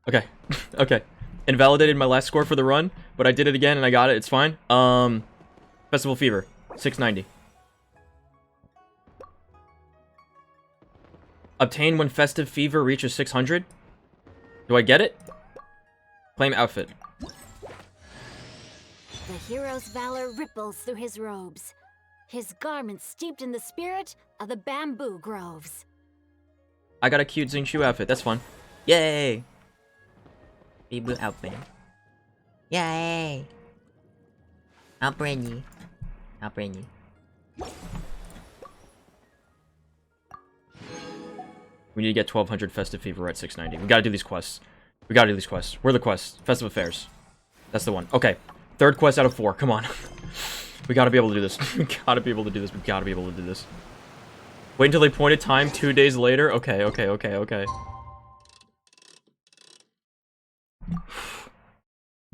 Okay. Okay. Invalidated my last score for the run, but I did it again and I got it. It's fine. Festival Fever. 690. Obtain when Festive Fever reaches 600. Do I get it? Claim outfit. The hero's valor ripples through his robes. His garments steeped in the spirit of the bamboo groves. I got a cute ▼ϕ outfit. That's fun. Yay! Bamboo outfit. Yay! I'll bring you. I'll bring you. We need to get 1200 Festive Fever at 690. We gotta do these quests. We gotta do these quests. Where are the quests? Festive Affairs. That's the one. Okay. 3rd quest out of 4. Come on. We gotta be able to do this. We gotta be able to do this. We gotta be able to do this. Wait until they pointed time 2 days later? Okay, okay, okay, okay.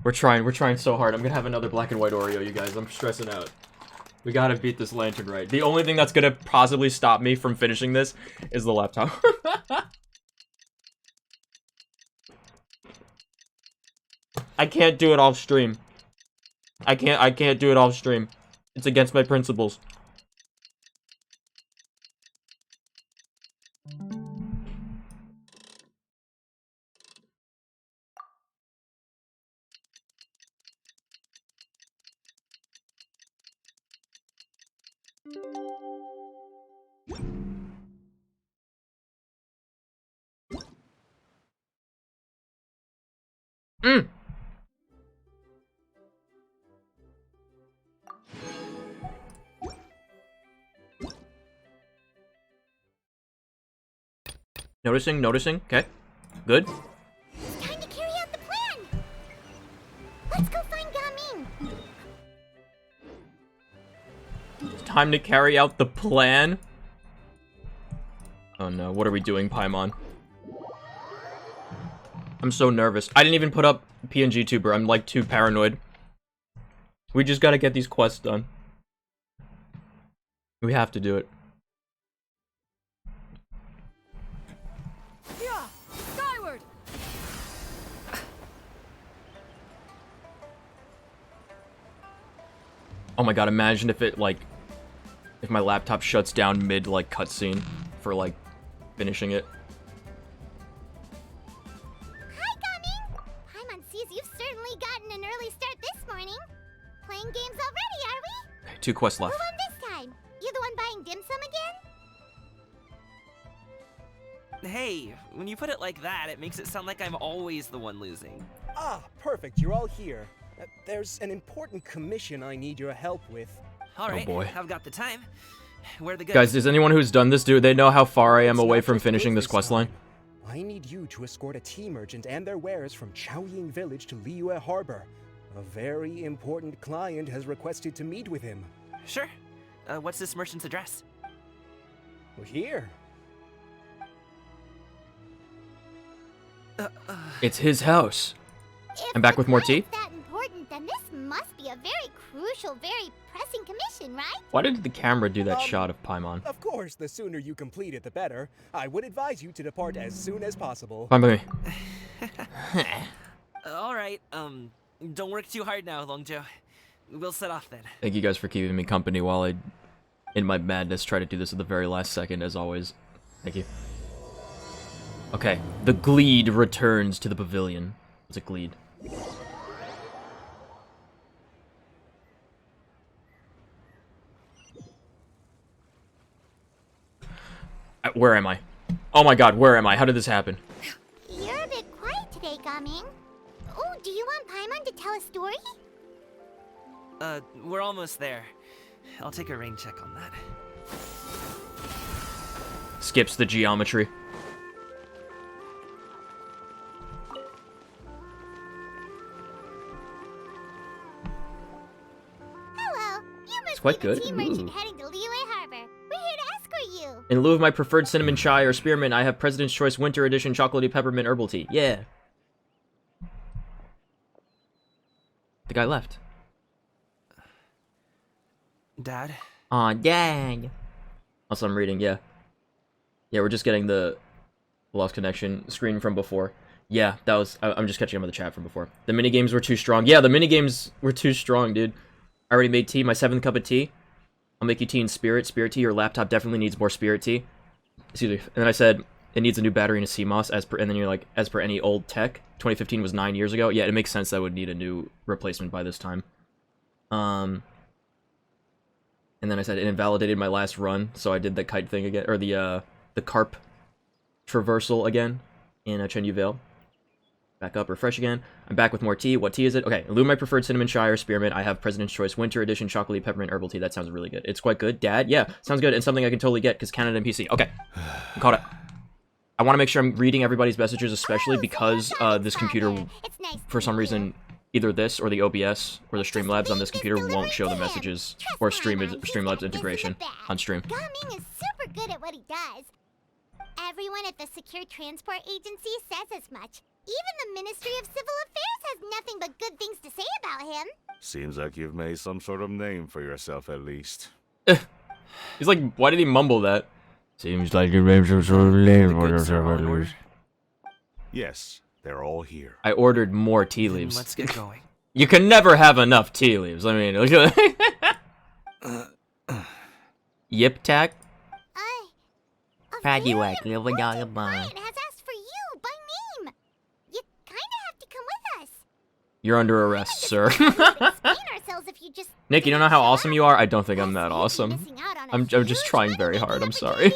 We're trying so hard. I'm gonna have another black and white Oreo, you guys. I'm stressing out. We gotta beat this Lantern Rite. The only thing that's gonna possibly stop me from finishing this is the laptop. I can't do it off stream. I can't do it off stream. It's against my principles. Noticing. Okay. Good. It's time to carry out the plan. Let's go find Gaming. It's time to carry out the plan. Oh no, what are we doing, Paimon? I'm so nervous. I didn't even put up PNG Tuber. I'm like too paranoid. We just gotta get these quests done. We have to do it. Yeah, skyward. Oh my god, imagine if it, like, if my laptop shuts down mid, like, cutscene for, like, finishing it. Hi, Gaming. Paimon sees you've certainly gotten an early start this morning. Playing games already, are we? Okay, 2 quests Who left. won this time? You the one buying dim sum again? Hey, when you put it like that, it makes it sound like I'm always the one losing. Ah, perfect. You're all here. There's an important commission I need your help with. All right, boy. I've got the time. Where are the goods? Guys, is anyone who's done this, do they know how far I am It's away not from just finishing goods this quest line? time. I need you to escort a tea merchant and their wares from Chaoying Village to Liyue Harbor. A very important client has requested to meet with him. Sure. What's this merchant's address? Well, here. It's his house. If I'm back the with more tea? client's that important, then this must be a very crucial, very pressing commission, right? Why did the camera do that Um, shot of Paimon? Of course, the sooner you complete it, the better. I would advise you to depart as soon as possible. Fine by me. All right, don't work too hard now, Longjo. We'll set off then. Thank you guys for keeping me company while I, in my madness, try to do this at the very last second, as always. Thank you. Okay, the Gleed returns to the pavilion. What's a Gleed? Where am I? Oh my god, where am I? How did this happen? You're a bit quiet today, Gaming. Oh, do you want Paimon to tell a story? We're almost there. I'll take a rain check on that. Skips the geometry. Hello, you must quite be the good. tea merchant Ooh. heading to Liyue Harbor. We're here to escort you. In lieu of my preferred cinnamon chai or spearmint, I have President's Choice Winter Edition chocolatey peppermint herbal tea. Yeah. The guy left. Dad? Aw, Dad. Also, I'm reading, yeah. Yeah, we're just getting the Lost connection screen from before. Yeah, that was... I'm just catching up with the chat from before. The minigames were too strong. Yeah, the minigames were too strong, dude. I already made tea. My 7th cup of tea. I'll make you tea in spirit. Spirit tea. Your laptop definitely needs more spirit tea. Excuse me. And then I said, it needs a new battery and a CMOS, and then you're like, as per any old tech. 2015 was 9 years ago. Yeah, it makes sense that I would need a new replacement by this time. And then I said it invalidated my last run, so I did the kite thing again, or the carp traversal again in ḥᵒᵃᵉ. Back up, refresh again. I'm back with more tea. What tea is it? Okay, Illumine preferred cinnamon shire spearmint. I have President's Choice Winter Edition chocolate peppermint herbal tea. That sounds really good. It's quite good. Dad? Yeah, sounds good, and something I can totally get because Canada and PC. Okay, I'm caught up. I want to make sure I'm reading everybody's messages, especially because this computer, for some reason, either this or the OBS or the Streamlabs on this computer won't show the messages or Streamlabs integration on stream. Gaming is super good at what he does. Everyone at the Secure Transport Agency says as much. Even the Ministry of Civil Affairs has nothing but good things to say about him. Seems like you've made some sort of name for yourself, at least. He's like, why did he mumble that? Seems like you made some sort of name for yourself, at least. Yes, they're all here. I ordered more tea leaves. Let's get going. You can never have enough tea leaves. I mean, look at Yip tack. A very important client has asked for you by name. You kinda have to come with us. You're under arrest, sir. Explain ourselves if you just Nick, you don't know how awesome you are? I don't think I'm Plus, that you'd be awesome. missing out on a I'm just huge trying very money-making hard. I'm sorry.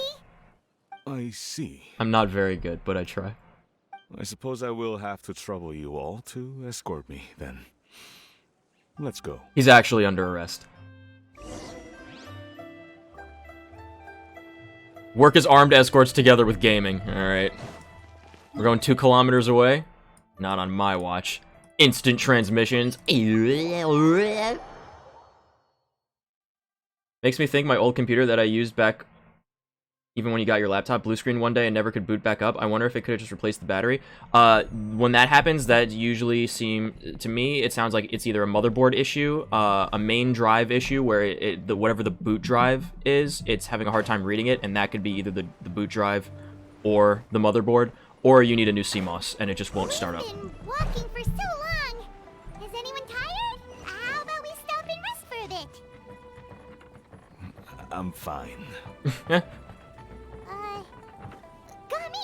opportunity. I see. I'm not very good, but I try. I suppose I will have to trouble you all to escort me, then. Let's go. He's actually under arrest. Work as armed escorts together with gaming. Alright. We're going 2 kilometers away. Not on my watch. Instant transmissions. Makes me think my old computer that I used back even when you got your laptop blue screen one day and never could boot back up. I wonder if it could have just replaced the battery. When that happens, that usually to me, it sounds like it's either a motherboard issue, a main drive issue where whatever the boot drive is, it's having a hard time reading it, and that could be either the boot drive or the motherboard, or you need a new CMOS and it just won't start up. We've been walking for so long. Is anyone tired? How about we stop and rest for a bit? I'm fine.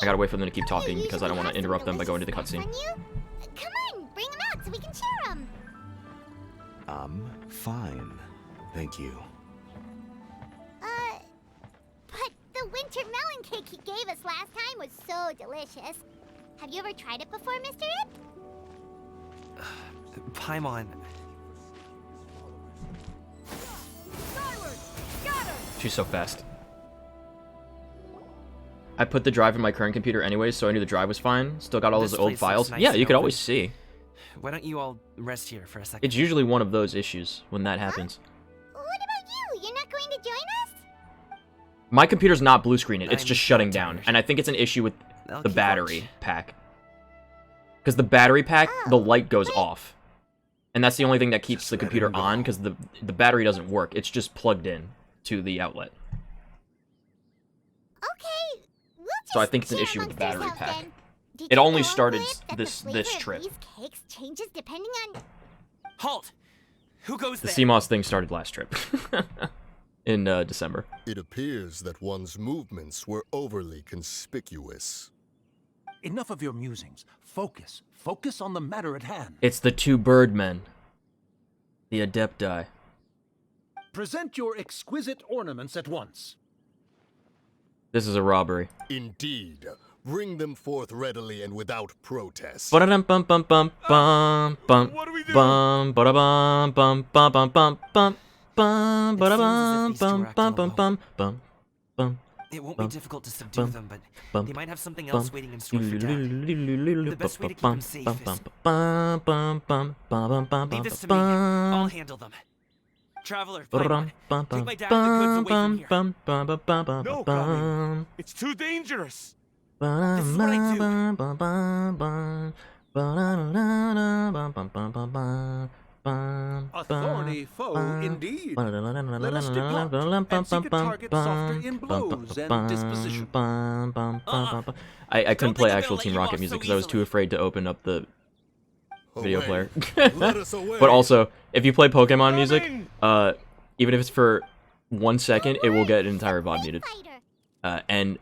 I gotta wait for them to keep talking because I don't want to interrupt them by going to the cutscene. Come on, bring them out so we can cheer them. I'm fine. Thank you. But the winter melon cake he gave us last time was so delicious. Have you ever tried it before, Mr. Ip? Paimon. She's so fast. I put the drive in my current computer anyways, so I knew the drive was fine. Still got all those This old place files. looks nice Yeah, and you could open. always see. Why don't you all rest here for a second? It's usually one of those issues when that happens. What about you? You're not going to join us? My computer's not blue screened. It's I'm just shutting not down. tired. And I think it's an issue with I'll the keep battery watch. pack. Because the battery pack, the light goes but- off. And that's the only thing that keeps Just the let computer him go. on, because the battery doesn't work. It's just plugged in to the outlet. Okay, we'll just So I think it's an cheer issue with the amongst battery ourselves pack. then. Did It you only know, started Uncle Ip, that this the flavor of trip. these cakes changes depending on... Halt! Who goes The there? CMOS thing started last trip. In December. It appears that one's movements were overly conspicuous. Enough of your musings. Focus. Focus on the matter at hand. It's the 2 birdmen. The Adepti. Present your exquisite ornaments at once. This is a robbery. Indeed. Bring them forth readily and without protest. Ba-da-dum bum bum bum bum bum What do we do? bum ba-da-bum bum bum bum bum bum bum It ba-da-bum seems as if these two bum are acting bum bum bum bum. It won't bum, be difficult to subdue bum, them, but bum, they might have something bum, else waiting in store for Dad. The best way to keep him safe is... Leave this to me. I'll handle them. Traveler, Paimon, take my dad and the goods away from here. No, Kami. It's too dangerous. This is what I do. A thorny foe indeed. Let us depart and seek a target softer in blows and disposition. I couldn't play actual Team Rocket music because I was too afraid to open up the video player. But also, if you play Pokemon music, even if it's for 1 second, it will get entire VOD muted. And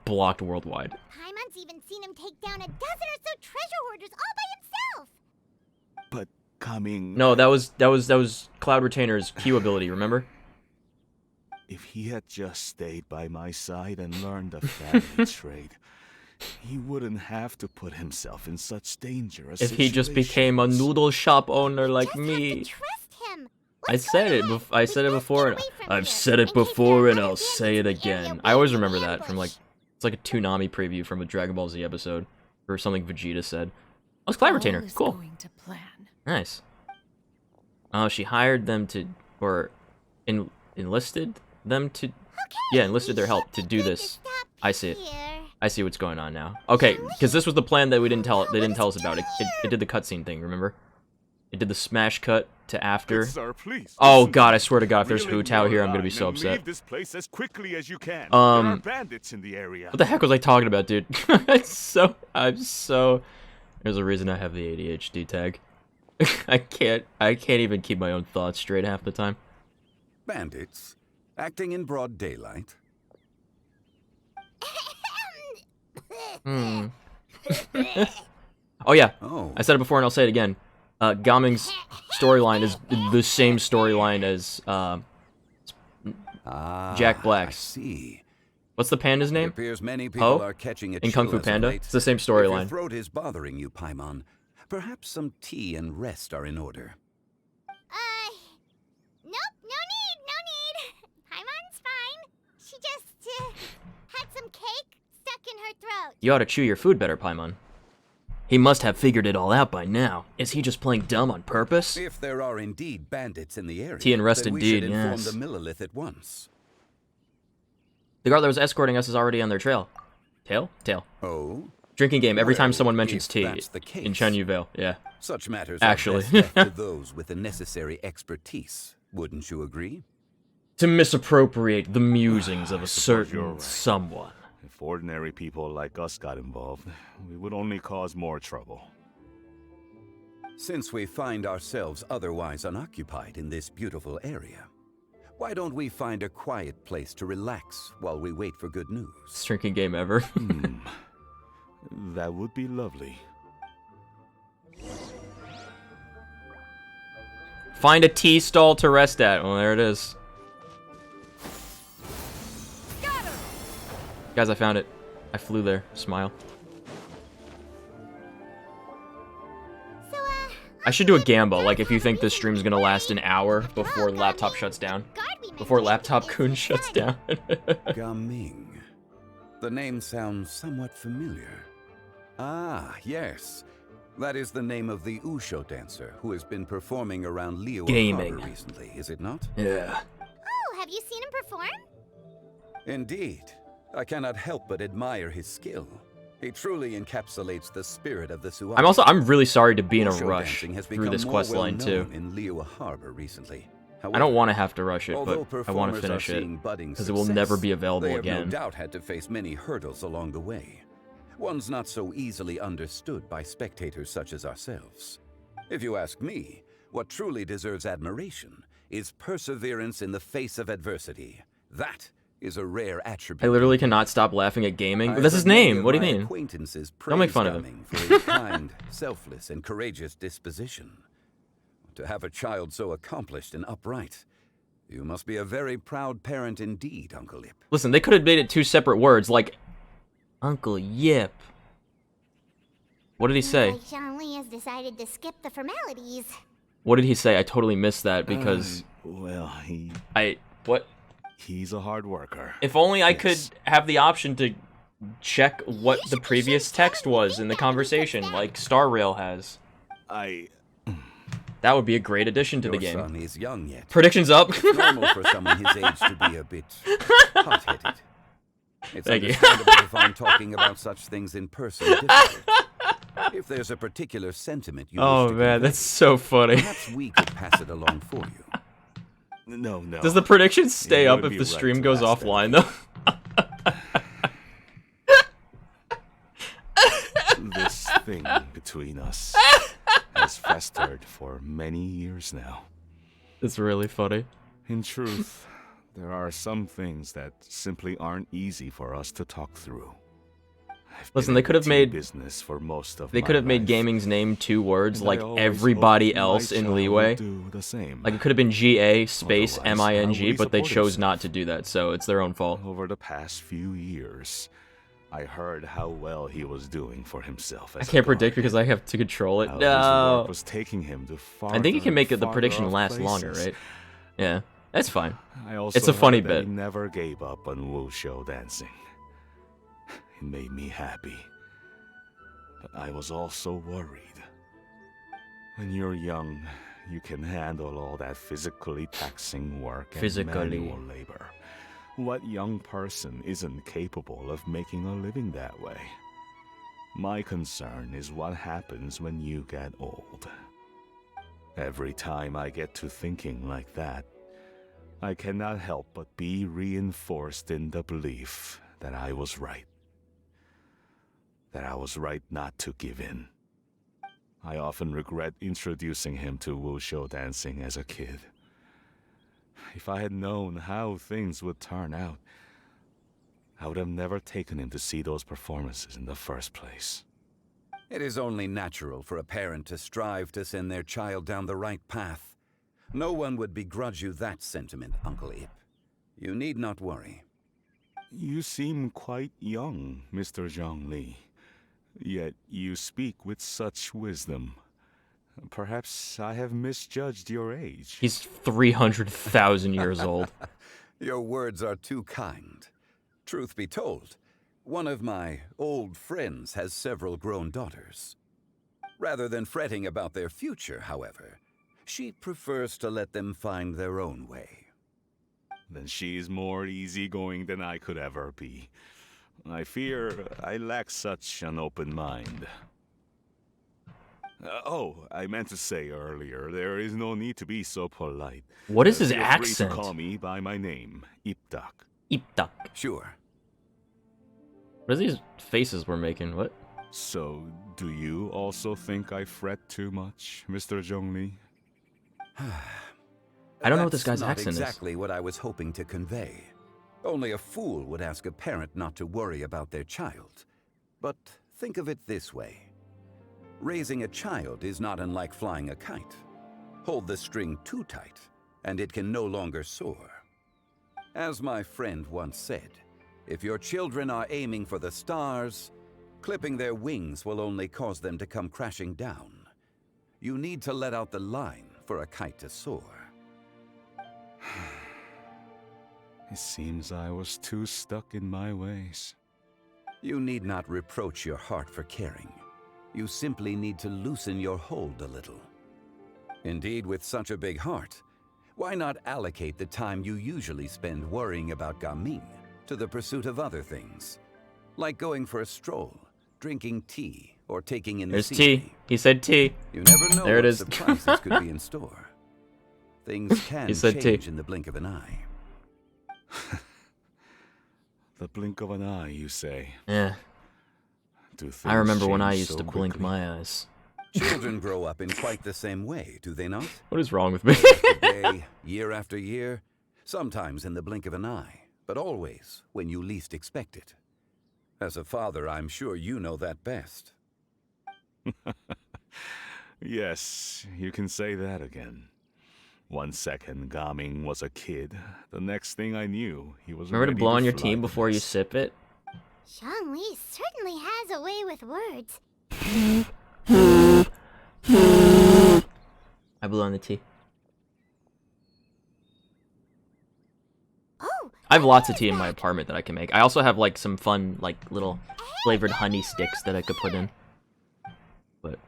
blocked worldwide. Paimon's even seen him take down a dozen or so treasure hoarders all by himself. But coming... No, that was Cloud Retainer's Q ability, remember? If he had just stayed by my side and learned the family trade, he wouldn't have to put himself in such danger. If he just became a noodle shop owner like me. I said it before. I've said it before and I'll say it again. I always remember that from like, it's like a Toonami preview from a Dragon Ball Z episode, or something Vegeta said. Oh, it's Cloud Retainer. Cool. Nice. Oh, she hired them to, or enlisted them to, yeah, enlisted their help to do this. I see it. I see what's going on now. Okay, because this was the plan that they didn't tell us about. It did the cutscene thing, remember? It did the smash cut to after. Sir, please, oh god, I swear to god, if there's Hu-Tao here, I'm gonna be so upset. Leave this place as quickly as you can. There are bandits in the area. What the heck was I talking about, dude? I'm so. There's a reason I have the ADHD tag. I can't even keep my own thoughts straight half the time. Bandits acting in broad daylight. Oh yeah, Oh. I said it before and I'll say it again. Gaming's storyline is the same storyline as Jack Black's. I see. What's the panda's It name? appears many people Ho? are catching a In Kung chill Fu as of Panda? late. It's the same If your storyline. throat is bothering you, Paimon, perhaps some tea and rest are in order. Nope, no need. Paimon's fine. She just, had some cake stuck in her throat. You ought to chew your food better, Paimon. He must have figured it all out by now. Is he just playing dumb on purpose? If there are indeed bandits in the area, Tea and rest then indeed, we should inform yes. the Millelith at once. The guard that was escorting us is already on their trail. Tail? Tail. Oh? Drinking game every time Well, someone mentions if tea that's the in case. Chen Vale. Yeah. Such matters Actually. are best left to those with the necessary expertise. Wouldn't you agree? To misappropriate the musings of a suppose you're certain right. someone. If ordinary people like us got involved, we would only cause more trouble. Since we find ourselves otherwise unoccupied in this beautiful area, why don't we find a quiet place to relax while we wait for good news? Drinking game ever. That would be lovely. Find a tea stall to rest at. Well, there it is. Guys, I found it. I flew there. Smile. I should do a gamble, like if you think this stream's gonna last an hour before laptop shuts down. Before ♁Kun shuts down. Gaming. The name sounds somewhat familiar. Ah, yes. That is the name of the Usho dancer who has been performing around Liyue Gaming. Harbor recently, is it not? Yeah. Oh, have you seen him perform? Indeed. I cannot help but admire his skill. He truly encapsulates the spirit of the Suai. I'm really sorry to be in a Usho rush dancing has through become this more quest line too. well-known in Liyue Harbor recently. I don't want to have to rush it, Although but I want to performers are finish it seeing budding because it will never be success, available they have again. no doubt had to face many hurdles along the way. Ones not so easily understood by spectators such as ourselves. If you ask me, what truly deserves admiration is perseverance in the face of adversity. That is a rare attribute. I literally cannot stop laughing at gaming. I've That's his heard many name. of What do you my mean? Acquaintances Don't make praise fun of Gaming him. for his kind, selfless, and courageous disposition. To have a child so accomplished and upright, you must be a very proud parent indeed, Uncle Yip. Listen, they could have made it two separate words, like Uncle Yip. What did he say? Like Zhongli has decided to skip the formalities. What did he say? I totally missed that because Well, what? he's a hard worker. If only I could have the option to check what the previous text was in the conversation, like Star Rail has. That would be a great addition to the Your game. son is young yet. Predictions up. It's normal for someone his age to be a bit hot-headed. It's Thank you. understandable to find talking about such things in person difficult. If there's a particular sentiment you Oh wish to man, convey, that's so funny. perhaps we could pass it along for you. No. Does the prediction stay It up would if be the right stream to goes ask offline that. though? This thing between us has festered for many years now. It's really funny. In truth, there are some things that simply aren't easy for us to talk through. I've Listen, been they in could the have tea made- business for most of They my could have made life, gaming's name 2 words and like I always everybody hoped my else in child Leeway. would do the same. Like it could have been GA space Otherwise, how would MING, he but they support chose himself? not to do that, so it's their own fault. Over the past few years, I heard how well he was doing for himself as I can't predict guard. because I have to control it. How his No. work was taking him to I think you can make it the farther prediction off last longer, places. right? Yeah, that's fine. I also It's a funny heard that bit. He never gave up on wushou dancing. It made me happy. But I was also worried. When you're young, you can handle all that physically taxing work and Physically. manual labor. What young person isn't capable of making a living that way? My concern is what happens when you get old. Every time I get to thinking like that, I cannot help but be reinforced in the belief that I was right. That I was right not to give in. I often regret introducing him to wushou dancing as a kid. If I had known how things would turn out, I would have never taken him to see those performances in the first place. It is only natural for a parent to strive to send their child down the right path. No one would begrudge you that sentiment, Uncle Ip. You need not worry. You seem quite young, Mr. Zhongli. Yet you speak with such wisdom. Perhaps I have misjudged your age. He's 300,000 years old. Your words are too kind. Truth be told, one of my old friends has several grown daughters. Rather than fretting about their future, however, she prefers to let them find their own way. Then she's more easygoing than I could ever be. I fear I lack such an open mind. I meant to say earlier, there is no need to be so polite. What is his Feel accent? Free to call me by my name, Ipdak. Iptak. Sure. What are these faces we're making? What? So, do you also think I fret too much, Mr. Zhongli? I don't know what this That's guy's not accent is. exactly what I was hoping to convey. Only a fool would ask a parent not to worry about their child. But think of it this way. Raising a child is not unlike flying a kite. Hold the string too tight, and it can no longer soar. As my friend once said, if your children are aiming for the stars, clipping their wings will only cause them to come crashing down. You need to let out the line for a kite to soar. It seems I was too stuck in my ways. You need not reproach your heart for caring. You simply need to loosen your hold a little. Indeed, with such a big heart, why not allocate the time you usually spend worrying about Gaming to the pursuit of other things? Like going for a stroll, drinking tea, or taking in the There's scenery. T. He said T. You never know There it what is. surprises could be in store. Things can He said change T. in the blink of an eye. The blink of an eye, you say? Yeah. Do things I remember when I change used so to blink quickly? my eyes. Children grow up in quite the same way, do they not? What is wrong with me? Day, year after year, sometimes in the blink of an eye, but always when you least expect it. As a father, I'm sure you know that best. Yes, you can say that again. 1 second, Gaming was a kid. The next thing I knew, he was Remember to ready blow on your fly team the before you nest. sip it? Zhongli certainly has a way with words. I blew on the tea. Oh, I have lots of tea in my apartment that I can make. I also have like some fun, like little flavored honey sticks that I could put in. But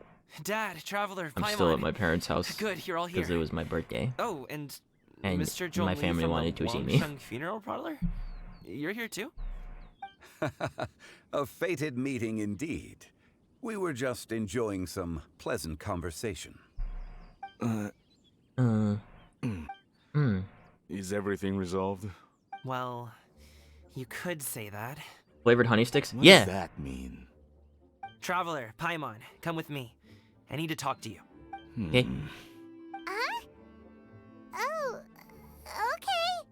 Dad, Traveler, I'm Paimon. still at my parents' house Good, you're all here. because it was my birthday. Oh, and And Mr. my Zhongli family from wanted the to see me. Wangsheng funeral parlor? You're here too? A fated meeting indeed. We were just enjoying some pleasant conversation. Is everything resolved? Well, you could say that. Flavored honey sticks? What Yeah. does that mean? Traveler, Paimon, come with me. I need to talk to you. Okay. Huh? Oh, okay.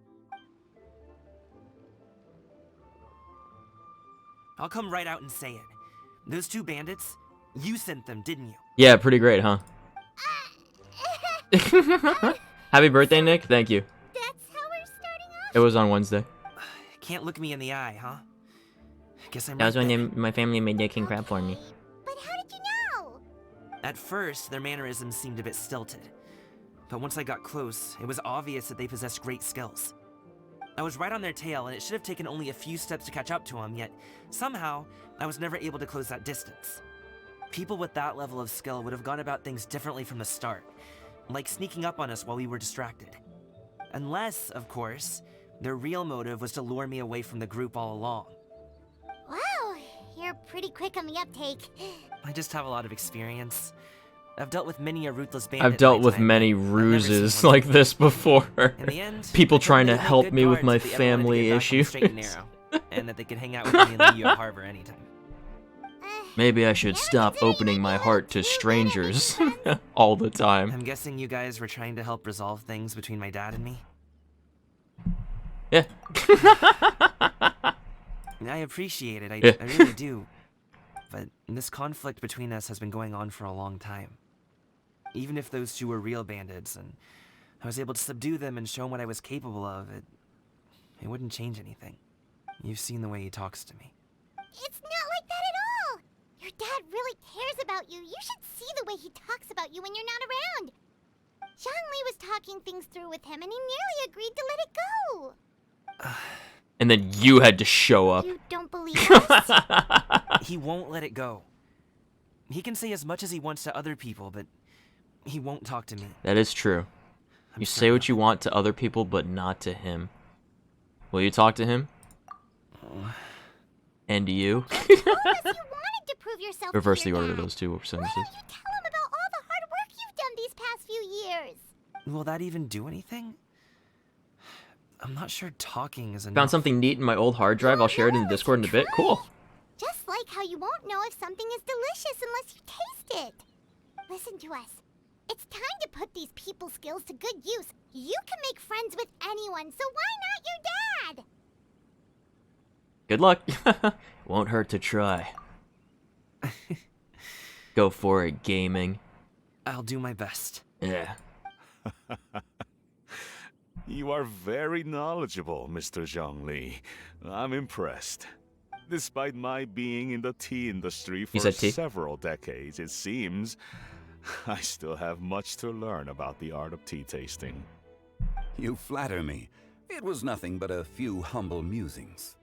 I'll come right out and say it. Those two bandits, you sent them, didn't you? Yeah, pretty great, huh? Happy birthday, Nick. Thank you. That's how we're starting off? It was on Wednesday. Can't look me in the eye, huh? Guess I'm That was right when then. my family made their king crab for me. But how did you know? At first, their mannerisms seemed a bit stilted. But once I got close, it was obvious that they possessed great skills. I was right on their tail, and it should have taken only a few steps to catch up to them, yet somehow, I was never able to close that distance. People with that level of skill would have gone about things differently from the start, like sneaking up on us while we were distracted. Unless, of course, their real motive was to lure me away from the group all along. Wow, you're pretty quick on the uptake. I just have a lot of experience. I've dealt with many a ruthless bandit. I've dealt in my with time. many I've never ruses seen one like this before. In the end, People I told trying them to they'd make help good me with guards my if they ever wanted to family get back on the issues. straight and narrow, and that they could hang out with me in Liyue Harbor anytime. Maybe I should stop opening my heart to strangers all the time. I'm guessing you guys were trying to help resolve things between my dad and me? Yeah. I appreciate it, Yeah. I really do. But this conflict between us has been going on for a long time. Even if those two were real bandits, and I was able to subdue them and show them what I was capable of, it wouldn't change anything. You've seen the way he talks to me. It's not like that at all! Your dad really cares about you. You should see the way he talks about you when you're not around. Zhongli was talking things through with him, and he nearly agreed to let it go. And then you had to show up. You don't believe us? He won't let it go. He can say as much as he wants to other people, but he won't talk to me. That is true. I'm You say certain what of you it. want to other people, but not to him. Will you talk to him? And to you? Because you wanted to prove yourself Reverse to the your order of dad. those two Why sentences. don't you tell him about all the hard work you've done these past few years? Will that even do anything? I'm not sure talking is enough. Found something neat in my old hard drive. I'll share it in the Discord in a bit. Cool. Just like how you won't know if something is delicious unless you taste it. Listen to us. It's time to put these people skills to good use. You can make friends with anyone, so why not your dad? Good luck. Won't hurt to try. Go for it, gaming. I'll do my best. Yeah. You are very knowledgeable, Mr. Zhongli. I'm impressed. Despite my being in the tea industry for said tea? several decades, it seems I still have much to learn about the art of tea tasting. You flatter me. It was nothing but a few humble musings.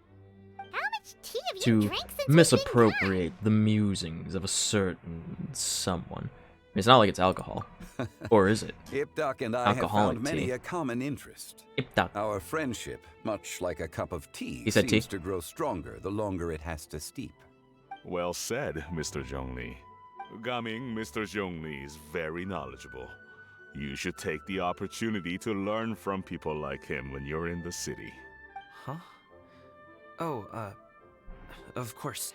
How much tea have you To drank since we've been misappropriate the musings of a certain someone. It's not like it's alcohol. Or is it? Ipdak and I have Alcoholic found many tea. a common interest. Iptak. Our friendship, much like a cup of tea, He said seems tea? to grow stronger the longer it has to steep. Well said, Mr. Zhongli. Gaming, Mr. Zhongli is very knowledgeable. You should take the opportunity to learn from people like him when you're in the city. Huh? Oh, of course.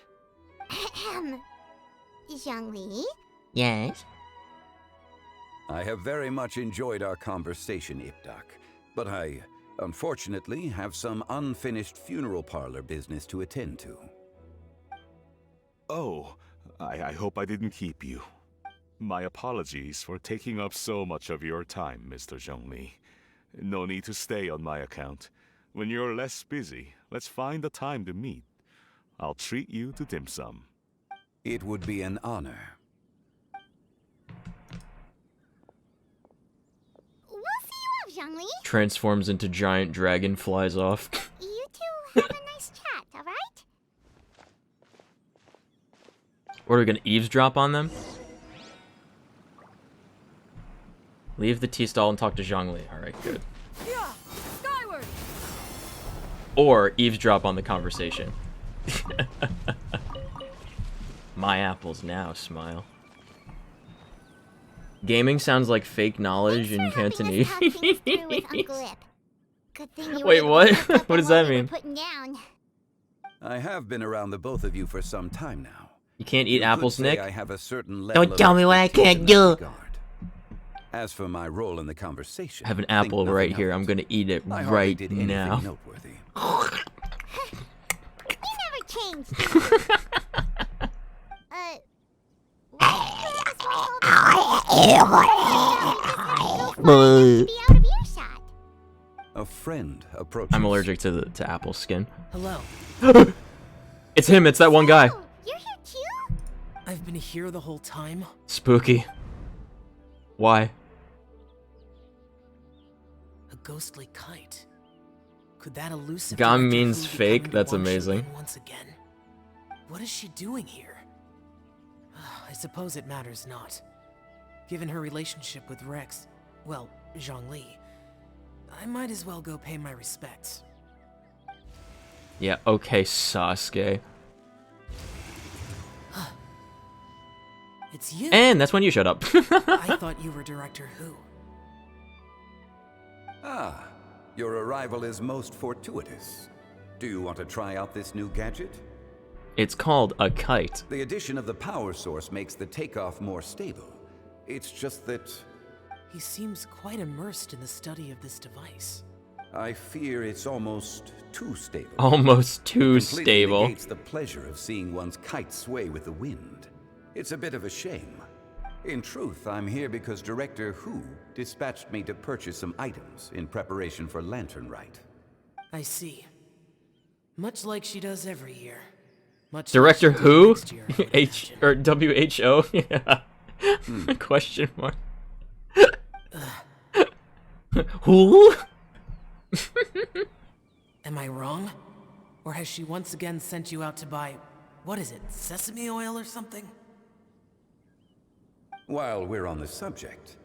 Ahem. Zhongli? Yes. I have very much enjoyed our conversation, Ipdak, but I, unfortunately, have some unfinished funeral parlor business to attend to. Oh, I hope I didn't keep you. My apologies for taking up so much of your time, Mr. Zhongli. No need to stay on my account. When you're less busy, let's find a time to meet. I'll treat you to dim sum. It would be an honor. We'll see you off, Zhongli. Transforms into giant dragon, flies off. You two have a nice chat, alright? What, are we gonna eavesdrop on them? Leave the tea stall and talk to Zhongli. Alright, good. Yeah, skyward. Or eavesdrop on the conversation. My apples now, smile. Gaming sounds like fake knowledge in Cantonese. Wait, what? What does that mean? I have been around the both of you for some time now. You can't eat apples, Nick? I have a certain level Don't tell me what I can't do. As for my role in the conversation, I have an apple right here. I'm gonna eat it right now. Noteworthy. We never changed. A friend approaches. I'm allergic to apple skin. Hello. It's him. It's that one guy. Oh, you're here too? I've been here the whole time. Spooky. Why? A ghostly kite. Could that elusive Gam Director means Who be fake. coming to That's wash you amazing. in once again? What is she doing here? I suppose it matters not. Given her relationship with Rex, well, Zhongli, I might as well go pay my respects. Yeah, okay, Sasuke. It's you! And that's when you shut up. I thought you were Director Who. Ah, your arrival is most fortuitous. Do you want to try out this new gadget? It's called a kite. The addition of the power source makes the takeoff more stable. It's just that He seems quite immersed in the study of this device. I fear it's almost too stable. Almost too Completely stable. negates the pleasure of seeing one's kite sway with the wind. It's a bit of a shame. In truth, I'm here because Director Who dispatched me to purchase some items in preparation for Lantern Rite. I see. Much like she does every year. Much Director like she'll do Who? next year, I would H imagine. or WHO? Yeah. Question mark. Who? Am I wrong? Or has she once again sent you out to buy, what is it, sesame oil or something? While we're on the subject,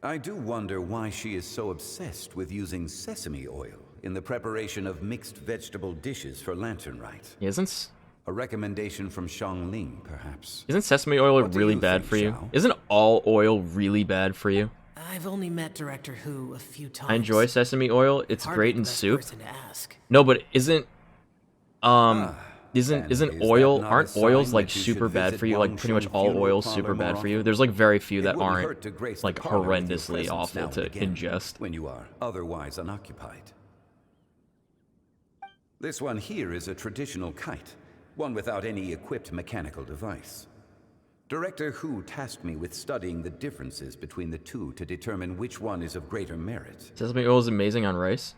I do wonder why she is so obsessed with using sesame oil in the preparation of mixed vegetable dishes for Lantern Rite. Isn't A recommendation from Xiangling, perhaps. sesame oil What do really you bad think, for you? Xiao? Isn't all oil really bad for you? I've only met Director Who a few times. I enjoy sesame oil. It's Hardly great the in best soup. person to ask. No, but isn't And isn't is that oil not a aren't oils sign like that you should super bad visit for you? Like pretty much Wangchun all Funeral oils Parlor super bad more for you. often? There's like very few It that wouldn't aren't hurt to grace the like parlor with your horrendously presence now awful and to again, ingest. when you are otherwise unoccupied. This one here is a traditional kite, one without any equipped mechanical device. Director Who tasked me with studying the differences between the two to determine which one is of greater merit. Sesame oil is amazing on rice.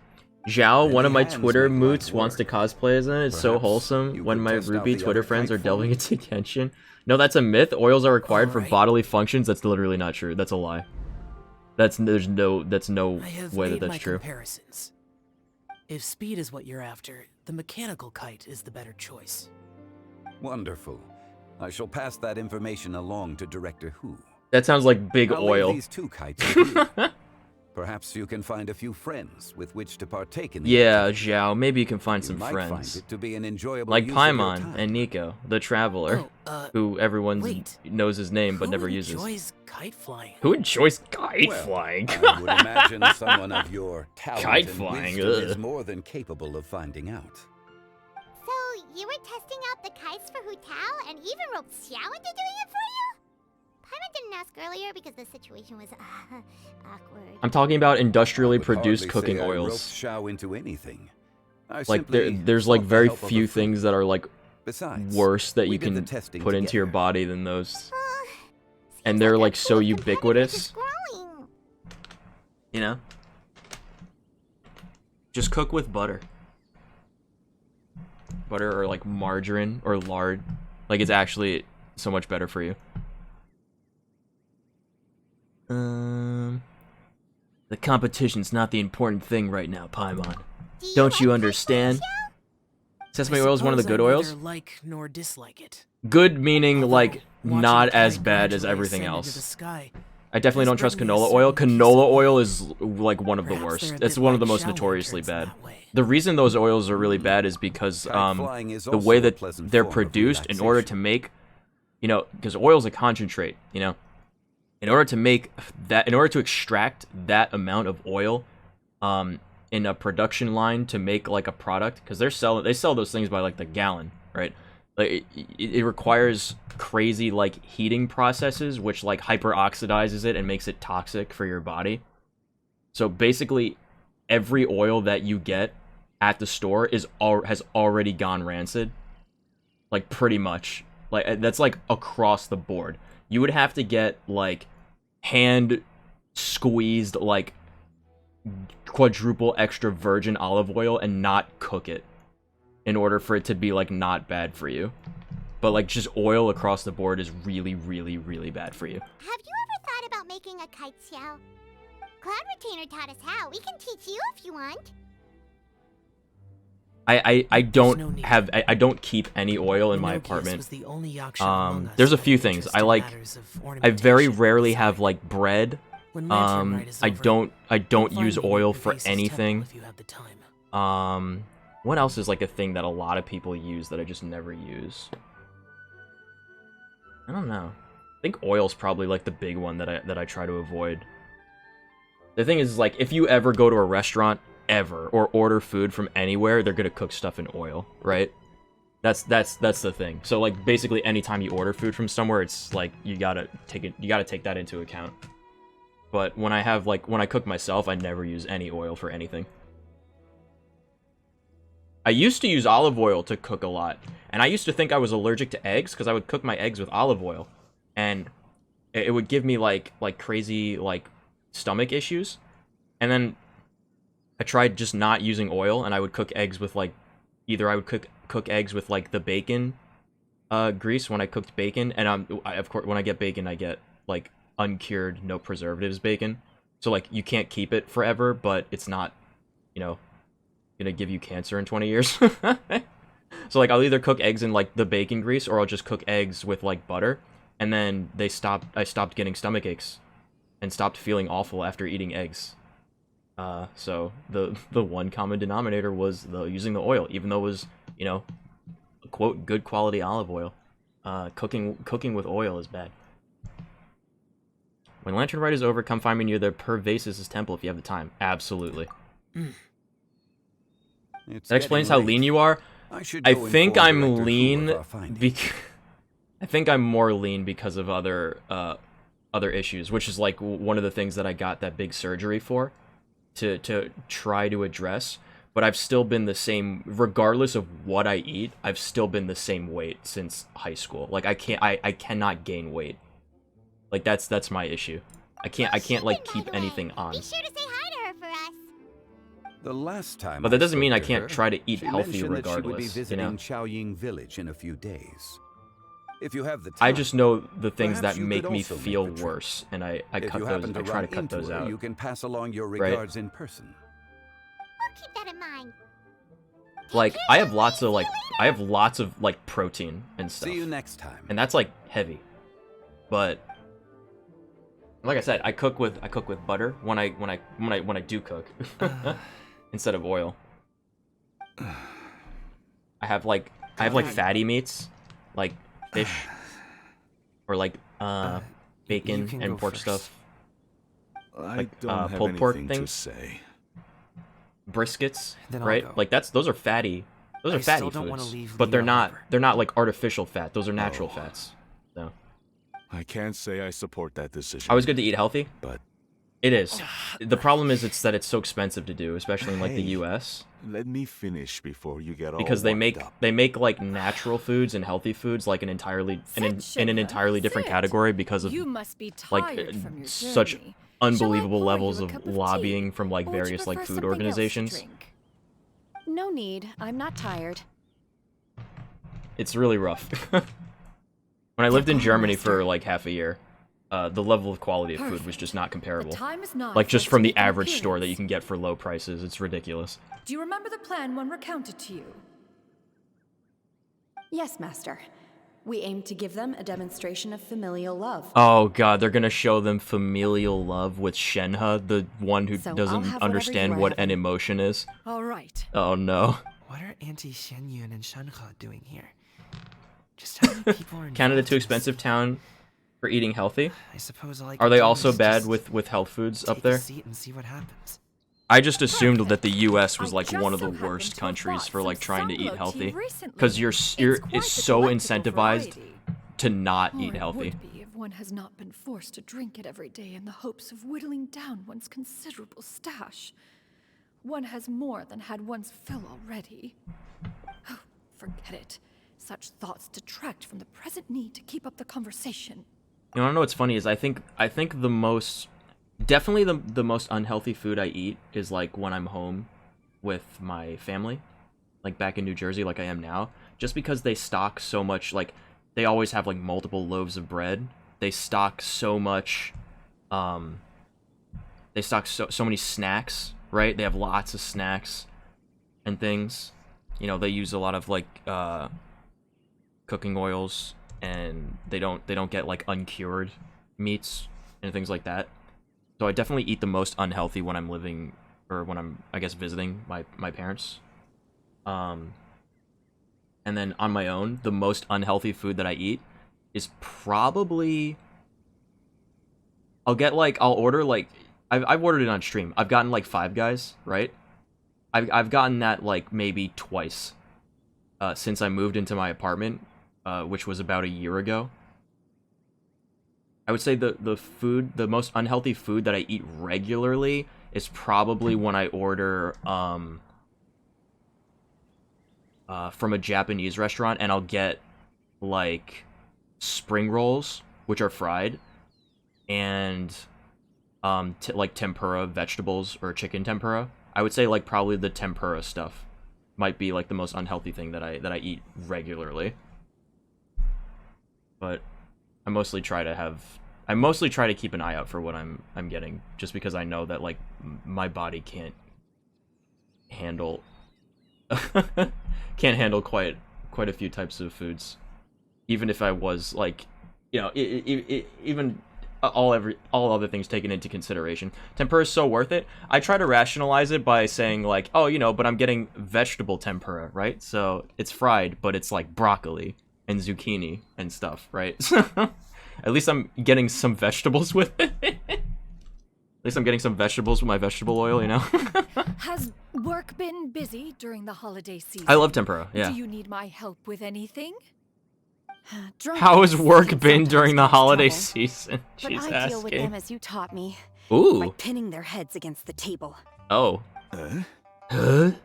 Zhao, And one the of my hands Twitter make moots, light wants to work. cosplay as it. It's so Perhaps wholesome you when could my test out Ruby the Twitter other friends kite are for delving me. into Genshin. No, that's a myth. Oils are required for Alright. bodily functions. That's literally not true. That's a lie. That's no I have way that made that's my true. comparisons. If speed is what you're after, the mechanical kite is the better choice. Wonderful. I shall pass that information along to Director Who. That sounds like big I'll leave oil. these two kites with you. Perhaps you can find a few friends with which to partake in the Yeah, activity. Zhao. Maybe you can find You some might friends. find it to be an enjoyable Like use of your Paimon time. and Nico, the Traveler, Oh, who everyone wait. knows his name but Who never uses. enjoys kite flying? Who enjoys kite Well, flying? I would imagine someone of your talent Kite and flying, wisdom is ugh. more than capable of finding out. So, you were testing out the kites for Hu Tao and even roped Xiao into doing it for you? Paimon didn't ask earlier because the situation was awkward. I'm talking about industrially I would produced hardly cooking say I roped oils. Xiao into anything. I Like simply there's like sought the very help of a few friend. things that are like Besides, worse that we you did the can testing put into your together. body than those. And Seems they're our like so pool of competitors ubiquitous. is growing. You know? Just cook with butter. Butter or like margarine or lard. Like it's actually so much better for you. The competition's not the important thing right now, Paimon. Do you Don't you like understand? kite flying, Sesame I oil is one of the suppose good I oils. neither like nor dislike it. Good meaning Although, like watching not the as kite bad as gradually everything ascend into the else. sky, I definitely has don't trust brought me a canola oil. certain peace of Canola mind. oil is like one of the Perhaps worst. they're a It's bit one of the like most shower notoriously lanterns in bad. that way. The reason those oils are really bad is because Kite flying is the also way a that pleasant they're form of produced in order to relaxation. make you know, because oil's a concentrate, you know. In order to extract that amount of oil in a production line to make like a product, because they sell those things by like the gallon, right? Like it requires crazy like heating processes, which like hyperoxidizes it and makes it toxic for your body. So basically, every oil that you get at the store has already gone rancid. Like pretty much, like that's like across the board. You would have to get like hand squeezed like quadruple extra virgin olive oil and not cook it in order for it to be like not bad for you. But like just oil across the board is really, really, really bad for you. Have you ever thought about making a kite, Xiao? Cloud Retainer taught us how. We can teach you if you want. I don't keep any oil in my apartment. There's a few things. I very rarely have like bread. I don't use oil for anything. What else is like a thing that a lot of people use that I just never use? I don't know. I think oil's probably like the big one that I try to avoid. The thing is, like, if you ever go to a restaurant ever or order food from anywhere, they're gonna cook stuff in oil, right? That's the thing. So like basically anytime you order food from somewhere, it's like you gotta take that into account. But when I cook myself, I never use any oil for anything. I used to use olive oil to cook a lot, and I used to think I was allergic to eggs because I would cook my eggs with olive oil, and it would give me like crazy like stomach issues. And then I tried just not using oil, and I would cook eggs with like either I would cook eggs with like the bacon grease when I cooked bacon, and of course when I get bacon I get like uncured, no preservatives bacon, so like you can't keep it forever, but it's not, you know, gonna give you cancer in 20 years. So like I'll either cook eggs in like the bacon grease, or I'll just cook eggs with like butter, and then I stopped getting stomach aches and stopped feeling awful after eating eggs. So the one common denominator was using the oil, even though it was, you know, quote good quality olive oil. Cooking with oil is bad. When Lantern Rite is over, come find me near the Ḥᵒᵃ temple if you have the time. Absolutely. That explains how lean you are. I think I'm lean I think I'm more lean because of other issues, which is like one of the things that I got that big surgery for, to try to address. But I've still been the same, regardless of what I eat. I've still been the same weight since high school. Like I cannot gain weight. Like that's my issue. I can't like keep anything on. Be sure to say hi to her for us. The last time, but that doesn't mean I can't try to eat she healthy mentioned that she would be regardless. You visiting know, Xiaoying Village in a few days. If you have the time, I just know the things that perhaps you make could me also make feel the trip. worse, and I If cut you those. happen to I try to run cut into those her, out. you can pass along your Right. regards in person. We'll keep that in mind. Like I have lots of like protein and stuff. See you next time. And that's like heavy. But like I said, I cook with butter when I do cook instead of oil. I have like fatty meats, like fish or like bacon can and go pork first. stuff. I Like, don't have pulled pork anything to things? say. Briskets, Then I'll right? go. Like those are fatty. Those I are fatty still don't wanna foods. leave But they're Leo not over. like artificial fat. Those are natural Oh. fats. So I can't say I support that decision. always good to eat healthy. But It is. The problem is that it's so expensive to do, especially in like the Hey. US, let me finish before you get all because they worked make up. like natural foods and healthy foods like in an entirely different sit. category because of You must be like tired from your such journey. unbelievable Shall I pour levels you a of cup tea? lobbying from like Or would you various like prefer food something else to organizations. drink? No need. I'm not tired. It's really rough. When I lived in Germany for like half a year, the level of quality of food was just not comparable. The time is nigh Like for just us from to the make an average store that you appearance. can get for low prices. It's ridiculous. Do you remember the plan when recounted to you? Yes, Master. We aim to give them a demonstration of familial love. Oh god, they're gonna show them familial love with Shenhe, the one who So I'll doesn't have whatever understand you what have an in- emotion is. All right. Oh no. What are Auntie Xianyun and Shenhe doing here? Just how many people are Canada involved too in this? expensive town for eating healthy? I suppose all I Are can they do also is bad just with health foods up take a there? seat and see what happens. I just assumed that the U.S. was I like just one of so the happened worst to have countries bought for like some trying to eat Sanglo tea healthy, recently. because you're It's quite it's the so delectable incentivized variety. to not Or eat it healthy. would be if one has not been forced to drink it every day in the hopes of whittling down one's considerable stash. One has more than had one's fill already. Oh, forget it. Such thoughts detract from the present need to keep up the conversation. You know what's funny is I think the most definitely the most unhealthy food I eat is like when I'm home with my family, like back in New Jersey, like I am now, just because they stock so much, like they always have like multiple loaves of bread. They stock so much, they stock so many snacks, right? They have lots of snacks and things. You know, they use a lot of like cooking oils, and they don't get like uncured meats and things like that. So I definitely eat the most unhealthy when I'm living, or when I'm, I guess, visiting my parents. And then on my own, the most unhealthy food that I eat is probably, I'll order like, I've ordered it on stream. I've gotten like Five Guys, right? I've gotten that like maybe twice since I moved into my apartment, which was about a year ago. I would say the most unhealthy food that I eat regularly is probably when I order from a Japanese restaurant, and I'll get like spring rolls, which are fried, and like tempura vegetables or chicken tempura. I would say like probably the tempura stuff might be like the most unhealthy thing that I eat regularly. But I mostly try to keep an eye out for what I'm getting, just because I know that like my body can't handle quite a few types of foods, even if I was like, you know, even all other things taken into consideration. Tempura is so worth it. I try to rationalize it by saying like, oh, you know, but I'm getting vegetable tempura, right? So it's fried, but it's like broccoli and zucchini and stuff, right? At least I'm getting some vegetables with it. At least I'm getting some vegetables with my vegetable oil, you know? Has work been busy during the holiday season? I love tempura, yeah. Do you need my help with anything? How has work been during the holiday season? But She's I deal with them asking. as you taught me. Ooh. By pinning their heads against the table. Oh. Our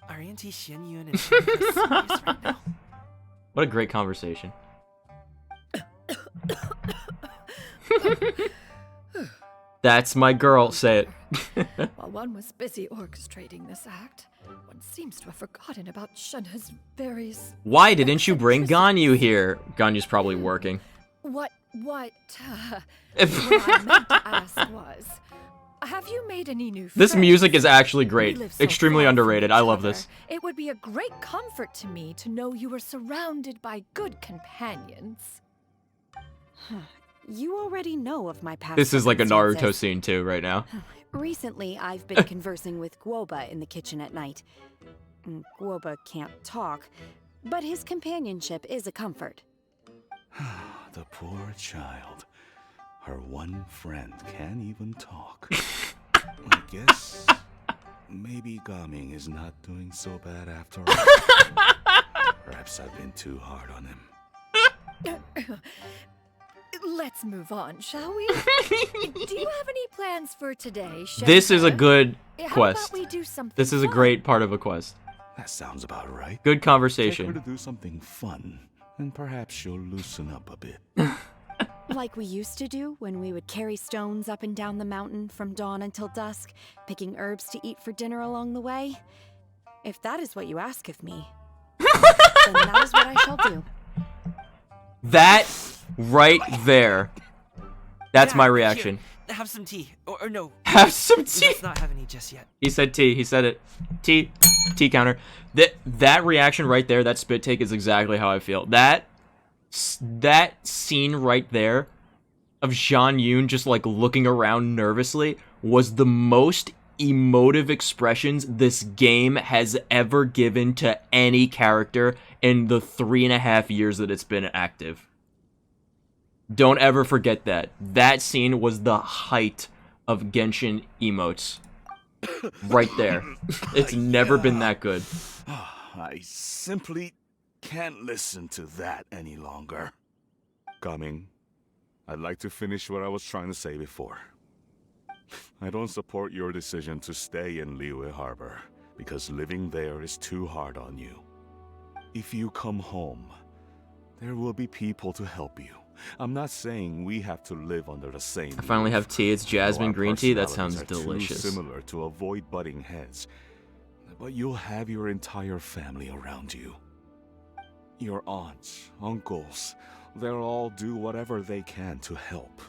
Auntie Xian Yun is serious right now. What a great conversation. That's my girl, say it. While one was busy orchestrating this act, one seems to have forgotten about Shenhe's various... Why didn't you bring Ganyu here? Ganyu's probably working. What I meant to ask was, have you made any new This friends? music is actually We great. live so Extremely far from underrated. each I love other. this. It would be a great comfort to me to know you were surrounded by good companions. You already know of my past. This is like a Naruto circumstances. scene too, right now. Recently, I've been conversing with Guoba in the kitchen at night. Guoba can't talk, but his companionship is a comfort. The poor child. Her one friend can't even talk. I guess maybe Gaming is not doing so bad after all. Perhaps I've been too hard on him. Let's move on, shall we? Do you have any plans for today, This is a good How quest. about we do something This is a fun? great part of a quest. That sounds about right. Good Take her conversation. to do something fun, and perhaps she'll loosen up a bit. Like we used to do when we would carry stones up and down the mountain from dawn until dusk, picking herbs to eat for dinner along the way. If that is what you ask of me, then that is what I shall do. That right there. That's Yeah, my reaction. Here, have some tea. Or no. Have some tea. Let's not have any just yet. He said tea. He said it. Tea. Tea counter. That reaction right there, that spit take is exactly how I feel. That scene right there of Xian Yun just like looking around nervously was the most emotive expressions this game has ever given to any character in the 3.5 years that it's been active. Don't ever forget that. That scene was the height of Genshin emotes. Right there. It's never been that good. I simply can't listen to that any longer. Coming, I'd like to finish what I was trying to say before. I don't support your decision to stay in Liyue Harbor, because living there is too hard on you. If you come home, there will be people to help you. I'm not saying we have to live under the same I finally have tea. It's jasmine green tea. That sounds too delicious. similar to avoid butting heads. But you'll have your entire family around you. Your aunts, uncles, they'll all do whatever they can to help.